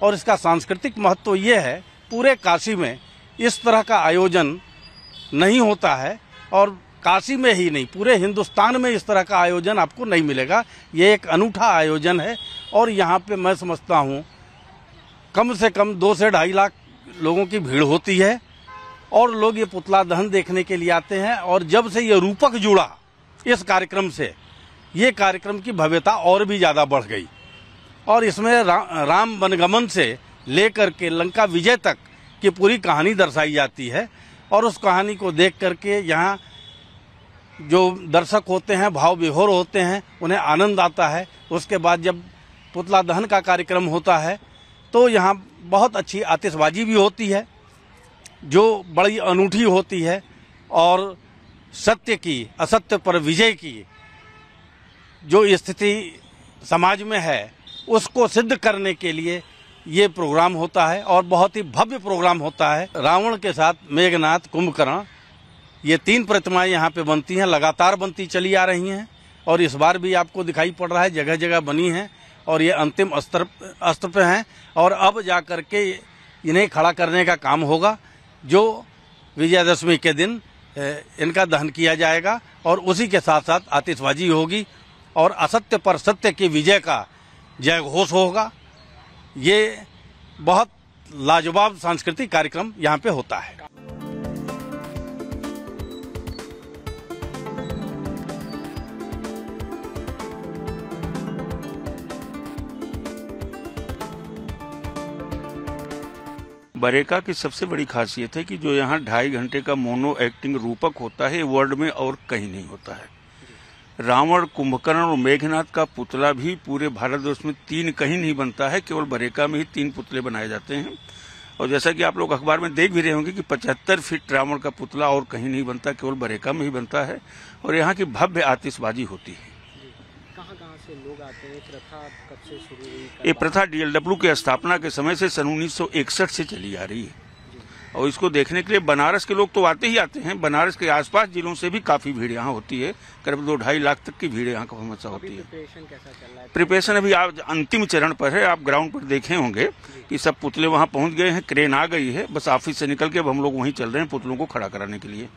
और इसका सांस्कृतिक महत्व ये है, पूरे काशी में इस तरह का आयोजन नहीं होता है और काशी में ही नहीं पूरे हिंदुस्तान में इस तरह का आयोजन आपको नहीं मिलेगा। ये एक अनूठा आयोजन है और यहाँ पे मैं समझता हूँ कम से कम 2 से 2.5 लाख लोगों की भीड़ होती है और लोग ये पुतला दहन देखने के लिए आते हैं। और जब से ये रूपक जुड़ा इस कार्यक्रम से, ये कार्यक्रम की भव्यता और भी ज़्यादा बढ़ गई और इसमें राम वनगमन से लेकर के लंका विजय तक की पूरी कहानी दर्शाई जाती है। और उस कहानी को देख करके यहाँ जो दर्शक होते हैं भाव विभोर होते हैं, उन्हें आनंद आता है। उसके बाद जब पुतला दहन का कार्यक्रम होता है तो यहाँ बहुत अच्छी आतिशबाजी भी होती है जो बड़ी अनूठी होती है और सत्य की असत्य पर विजय की जो स्थिति समाज में है उसको सिद्ध करने के लिए ये प्रोग्राम होता है और बहुत ही भव्य प्रोग्राम होता है। रावण के साथ मेघनाथ, कुंभकर्ण, ये 3 प्रतिमाएं यहाँ पे बनती हैं, लगातार बनती चली आ रही हैं और इस बार भी आपको दिखाई पड़ रहा है जगह जगह बनी हैं और ये अंतिम स्तर पे हैं और अब जा कर के इन्हें खड़ा करने का काम होगा जो विजयदशमी के दिन इनका दहन किया जाएगा और उसी के साथ साथ आतिशबाजी होगी और असत्य पर सत्य की विजय का जय घोष होगा। ये बहुत लाजवाब सांस्कृतिक कार्यक्रम यहाँ पे होता है। बरेका की सबसे बड़ी खासियत है कि जो यहाँ 2.5 घंटे का मोनो एक्टिंग रूपक होता है वर्ल्ड में और कहीं नहीं होता है। रावण, कुंभकर्ण और मेघनाथ का पुतला भी पूरे भारतवर्ष में 3 कहीं नहीं बनता है, केवल बरेका में ही 3 पुतले बनाए जाते हैं। और जैसा कि आप लोग अखबार में देख भी रहे होंगे कि 75 फीट रावण का पुतला और कहीं नहीं बनता, केवल बरेका में ही बनता है और यहाँ की भव्य आतिशबाजी होती है। कहाँ से लोग आते हैं? प्रथा कब से शुरू हुई? ये प्रथा DLW की स्थापना के समय से सन 1961 से चली आ रही है और इसको देखने के लिए बनारस के लोग तो आते ही आते हैं। बनारस के आसपास जिलों से भी काफी भीड़ यहाँ होती है, करीब 2-2.5 लाख तक की भीड़ यहाँ हमेशा होती है। प्रिपरेशन कैसा चल रहा है? प्रिपरेशन अभी आप अंतिम चरण पर है। आप ग्राउंड पर देखे होंगे कि सब पुतले वहाँ पहुँच गए हैं, क्रेन आ गई है, बस ऑफिस से निकल के अब हम लोग वहीं चल रहे हैं पुतलों को खड़ा कराने के लिए।